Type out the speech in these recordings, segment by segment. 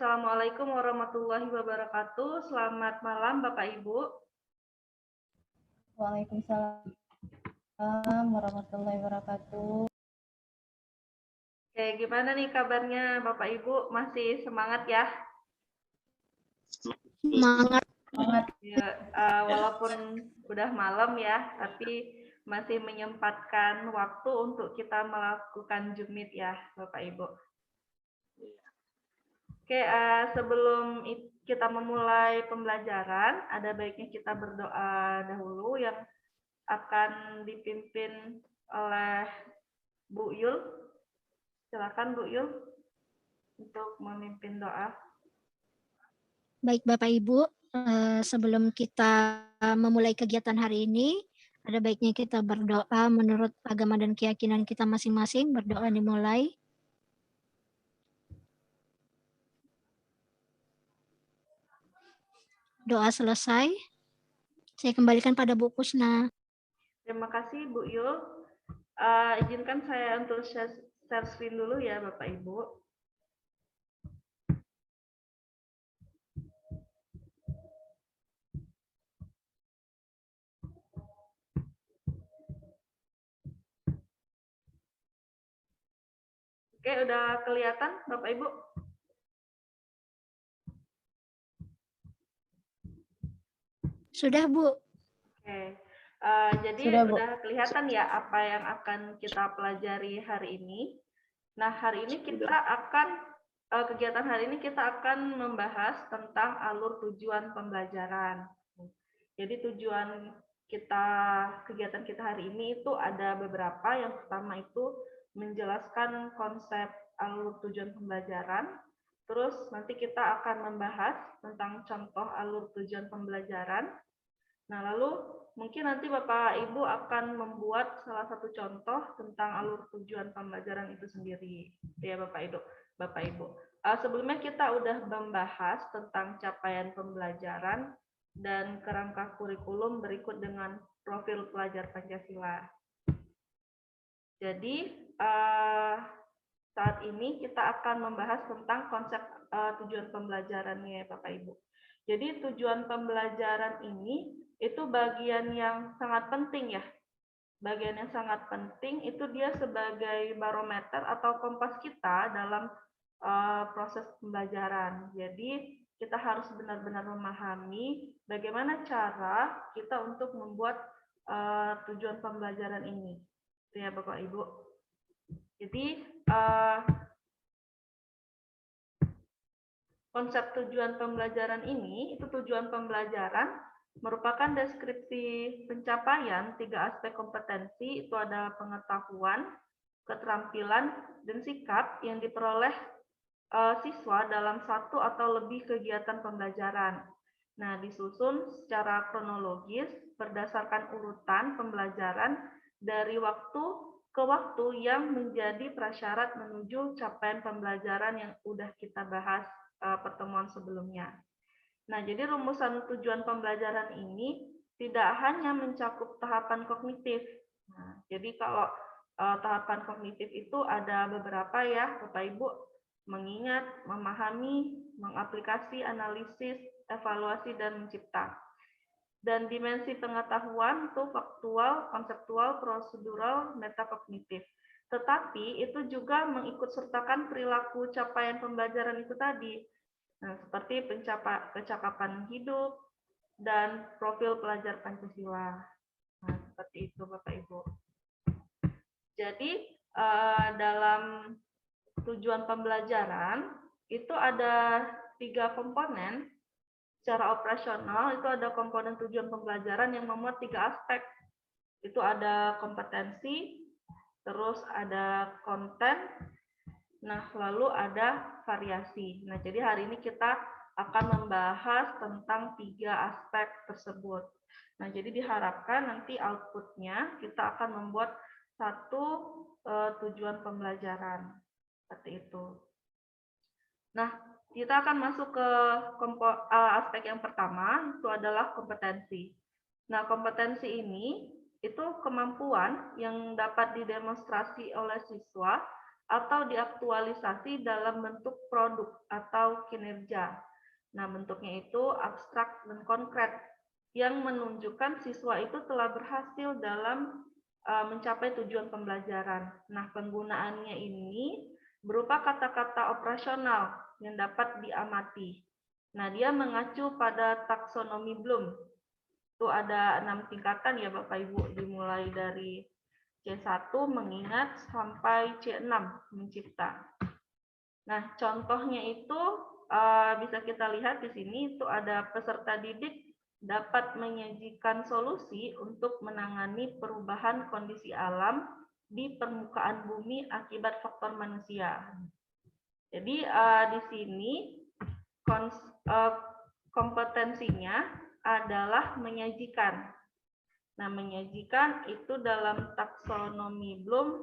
Assalamualaikum warahmatullahi wabarakatuh. Selamat malam Bapak Ibu. Waalaikumsalam warahmatullahi wabarakatuh. Oke, gimana nih kabarnya Bapak Ibu? Masih semangat ya? Semangat. Ya, walaupun udah malam ya, tapi masih menyempatkan waktu untuk kita melakukan Jumit ya Bapak Ibu. Oke, sebelum kita memulai pembelajaran, ada baiknya kita berdoa dahulu yang akan dipimpin oleh Bu Yul. Silakan Bu Yul untuk memimpin doa. Baik Bapak Ibu, sebelum kita memulai kegiatan hari ini, ada baiknya kita berdoa menurut agama dan keyakinan kita masing-masing. Berdoa dimulai. Doa selesai. Saya kembalikan pada Bu Kusna. Terima kasih Bu Yul. Izinkan saya untuk share screen dulu ya Bapak Ibu. Oke, udah kelihatan Bapak Ibu? Sudah Bu. Oke, jadi Sudah, Bu. udah kelihatan ya apa yang akan kita pelajari hari ini. Nah, hari ini kita akan kegiatan hari ini kita akan membahas tentang alur tujuan pembelajaran. Jadi tujuan kegiatan kita hari ini itu ada beberapa. Yang pertama itu menjelaskan konsep alur tujuan pembelajaran. Terus nanti kita akan membahas tentang contoh alur tujuan pembelajaran. Nah, lalu mungkin nanti Bapak Ibu akan membuat salah satu contoh tentang alur tujuan pembelajaran itu sendiri. Ya Bapak Ibu. Sebelumnya kita udah membahas tentang capaian pembelajaran dan kerangka kurikulum berikut dengan profil pelajar Pancasila. Jadi saat ini kita akan membahas tentang konsep tujuan pembelajarannya Bapak Ibu. Jadi tujuan pembelajaran ini itu bagian yang sangat penting ya. Bagian yang sangat penting itu dia sebagai barometer atau kompas kita dalam proses pembelajaran. Jadi kita harus benar-benar memahami bagaimana cara kita untuk membuat tujuan pembelajaran ini. Ya Bapak Ibu. Jadi konsep tujuan pembelajaran ini, itu tujuan pembelajaran merupakan deskripsi pencapaian 3 aspek kompetensi, itu ada pengetahuan, keterampilan, dan sikap yang diperoleh siswa dalam satu atau lebih kegiatan pembelajaran. Nah, disusun secara kronologis berdasarkan urutan pembelajaran dari waktu ke waktu yang menjadi prasyarat menuju capaian pembelajaran yang sudah kita bahas pertemuan sebelumnya. Nah, jadi rumusan tujuan pembelajaran ini tidak hanya mencakup tahapan kognitif. Nah, jadi kalau tahapan kognitif itu ada beberapa ya, Bapak Ibu, mengingat, memahami, mengaplikasi, analisis, evaluasi, dan mencipta. Dan dimensi pengetahuan itu faktual, konseptual, prosedural, metakognitif. Tetapi itu juga mengikutsertakan perilaku capaian pembelajaran itu tadi. Nah, seperti kecakapan hidup dan profil pelajar Pancasila. Nah, seperti itu Bapak Ibu. Jadi dalam tujuan pembelajaran itu ada 3 komponen. Secara operasional itu ada komponen tujuan pembelajaran yang memuat 3 aspek. Itu ada kompetensi, terus ada konten, nah lalu ada variasi. Nah, jadi hari ini kita akan membahas tentang 3 aspek tersebut. Nah, jadi diharapkan nanti outputnya kita akan membuat satu tujuan pembelajaran. Seperti itu. Nah, kita akan masuk ke aspek yang pertama, itu adalah kompetensi. Nah, kompetensi ini itu kemampuan yang dapat didemonstrasi oleh siswa atau diaktualisasi dalam bentuk produk atau kinerja. Nah, bentuknya itu abstrak dan konkret yang menunjukkan siswa itu telah berhasil dalam mencapai tujuan pembelajaran. Nah, penggunaannya ini berupa kata-kata operasional yang dapat diamati. Nah, dia mengacu pada taksonomi Bloom. Itu ada 6 tingkatan ya Bapak Ibu, dimulai dari C1 mengingat sampai C6 mencipta. Nah, contohnya itu bisa kita lihat di sini itu ada peserta didik dapat menyajikan solusi untuk menangani perubahan kondisi alam di permukaan bumi akibat faktor manusia. Jadi di sini kompetensinya adalah menyajikan. Nah, menyajikan itu dalam taksonomi Bloom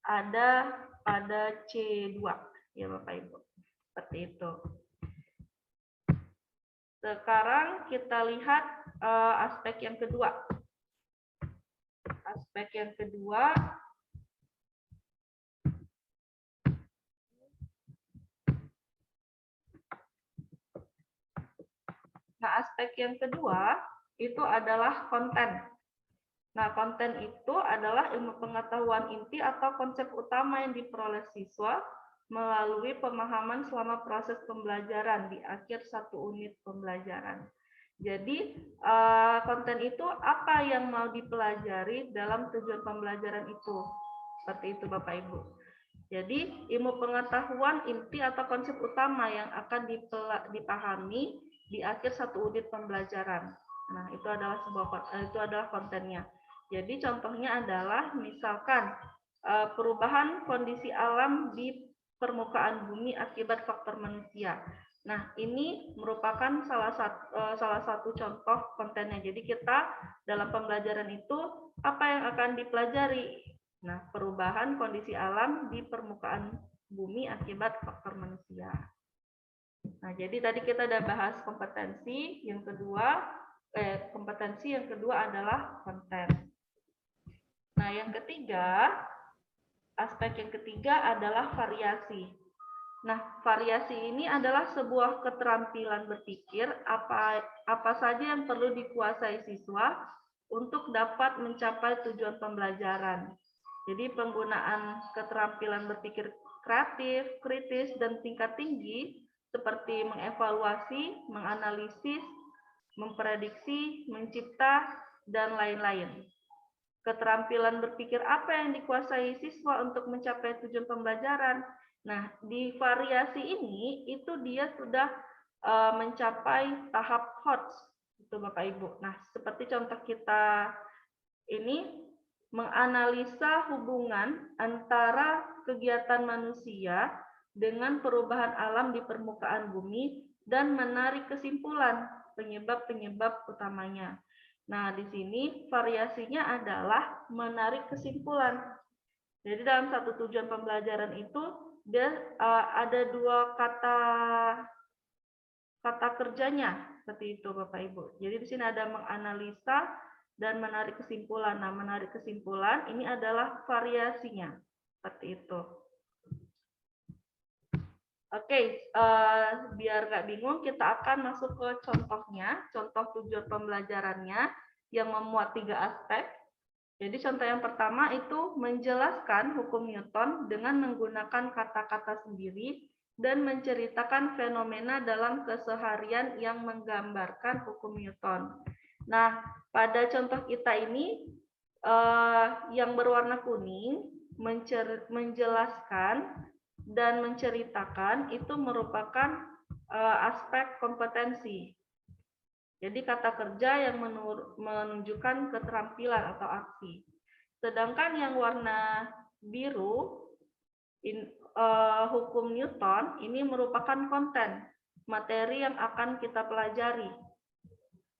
ada pada C2 ya Bapak Ibu. Seperti itu. Sekarang kita lihat aspek yang kedua. Aspek yang kedua itu adalah konten. Nah, konten itu adalah ilmu pengetahuan inti atau konsep utama yang diperoleh siswa melalui pemahaman selama proses pembelajaran di akhir satu unit pembelajaran. Jadi, konten itu apa yang mau dipelajari dalam tujuan pembelajaran itu. Seperti itu, Bapak Ibu. Jadi, ilmu pengetahuan inti atau konsep utama yang akan dipahami di akhir satu unit pembelajaran. Nah, itu adalah kontennya. Jadi contohnya adalah misalkan perubahan kondisi alam di permukaan bumi akibat faktor manusia. Nah, ini merupakan salah satu contoh kontennya. Jadi kita dalam pembelajaran itu apa yang akan dipelajari? Nah, perubahan kondisi alam di permukaan bumi akibat faktor manusia. Nah, jadi tadi kita udah bahas kompetensi yang kedua adalah konten. Nah, yang ketiga, aspek yang ketiga adalah variasi. Nah, variasi ini adalah sebuah keterampilan berpikir apa saja yang perlu dikuasai siswa untuk dapat mencapai tujuan pembelajaran. Jadi, penggunaan keterampilan berpikir kreatif, kritis, dan tingkat tinggi seperti mengevaluasi, menganalisis, memprediksi, mencipta, dan lain-lain. Keterampilan berpikir apa yang dikuasai siswa untuk mencapai tujuan pembelajaran? Nah, di variasi ini itu dia sudah mencapai tahap HOTS, itu Bapak Ibu. Nah, seperti contoh kita ini menganalisa hubungan antara kegiatan manusia dengan perubahan alam di permukaan bumi dan menarik kesimpulan penyebab-penyebab utamanya. Nah, di sini variasinya adalah menarik kesimpulan. Jadi dalam satu tujuan pembelajaran itu dia ada dua kata kerjanya seperti itu Bapak Ibu. Jadi di sini ada menganalisa dan menarik kesimpulan. Nah, menarik kesimpulan ini adalah variasinya seperti itu. Oke, biar nggak bingung, kita akan masuk ke contohnya, contoh tujuan pembelajarannya yang memuat 3 aspek. Jadi contoh yang pertama itu menjelaskan hukum Newton dengan menggunakan kata-kata sendiri dan menceritakan fenomena dalam keseharian yang menggambarkan hukum Newton. Nah, pada contoh kita ini yang berwarna kuning menjelaskan dan menceritakan itu merupakan aspek kompetensi. Jadi kata kerja yang menunjukkan keterampilan atau aksi. Sedangkan yang warna biru, hukum Newton, ini merupakan konten, materi yang akan kita pelajari.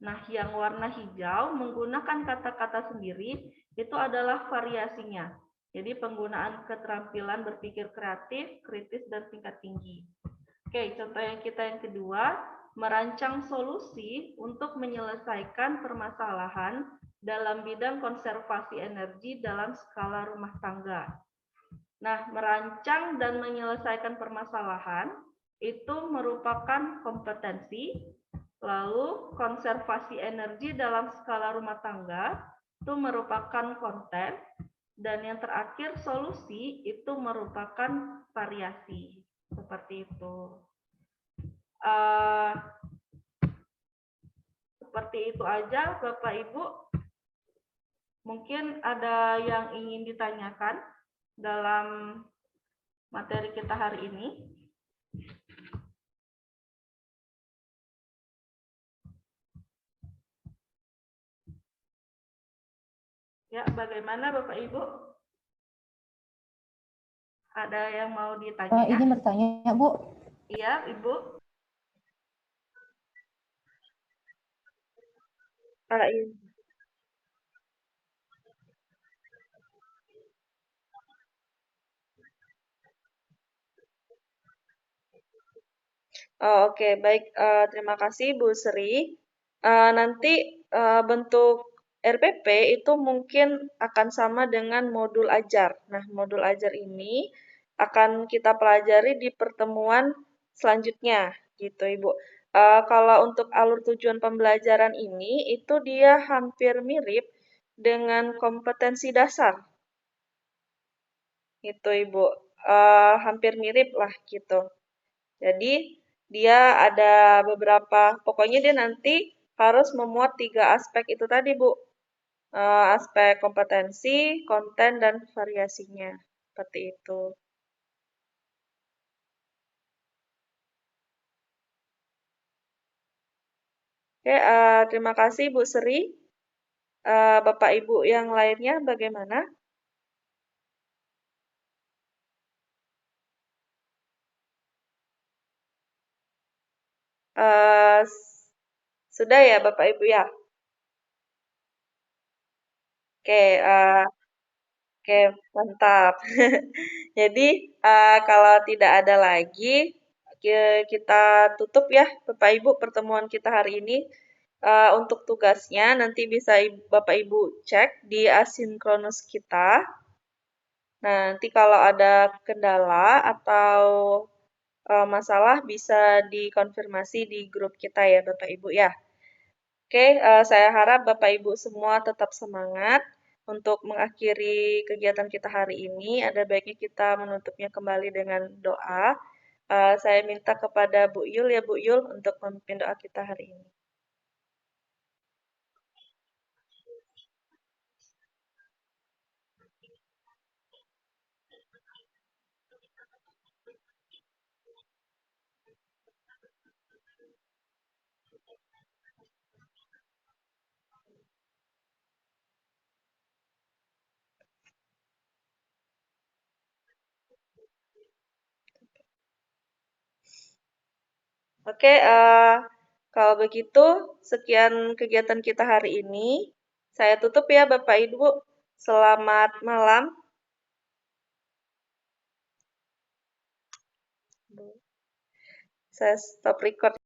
Nah, yang warna hijau menggunakan kata-kata sendiri, itu adalah variasinya. Jadi penggunaan keterampilan berpikir kreatif, kritis, dan tingkat tinggi. Oke, contoh yang kita yang kedua, merancang solusi untuk menyelesaikan permasalahan dalam bidang konservasi energi dalam skala rumah tangga. Nah, merancang dan menyelesaikan permasalahan itu merupakan kompetensi. Lalu, konservasi energi dalam skala rumah tangga itu merupakan konten. Dan yang terakhir, solusi itu merupakan variasi. Seperti itu. Seperti itu aja, Bapak Ibu. Mungkin ada yang ingin ditanyakan dalam materi kita hari ini. Ya, bagaimana Bapak Ibu? Ada yang mau ditanya? Izin bertanya, Bu. Iya, Ibu. Iya. Oh, oke, baik. Terima kasih Bu Sri. Nanti bentuk RPP itu mungkin akan sama dengan modul ajar. Nah, modul ajar ini akan kita pelajari di pertemuan selanjutnya, gitu Ibu. Kalau untuk alur tujuan pembelajaran ini, itu dia hampir mirip dengan kompetensi dasar, gitu Ibu. Hampir mirip lah gitu. Jadi dia ada beberapa, pokoknya dia nanti harus memuat 3 aspek itu tadi, Bu. Aspek kompetensi, konten, dan variasinya. Seperti itu. Oke, terima kasih Bu Sri. Bapak Ibu yang lainnya bagaimana? Sudah ya Bapak Ibu ya? Oke, oke, mantap. Jadi, kalau tidak ada lagi, kita tutup ya Bapak Ibu pertemuan kita hari ini. Untuk tugasnya nanti bisa Bapak Ibu cek di asinkronus kita. Nah, nanti kalau ada kendala atau masalah bisa dikonfirmasi di grup kita ya Bapak Ibu ya. Oke, saya harap Bapak Ibu semua tetap semangat untuk mengakhiri kegiatan kita hari ini. Ada baiknya kita menutupnya kembali dengan doa. Saya minta kepada Bu Yul ya Bu Yul untuk memimpin doa kita hari ini. Oke, kalau begitu sekian kegiatan kita hari ini. Saya tutup ya Bapak Ibu. Selamat malam. Saya stop record.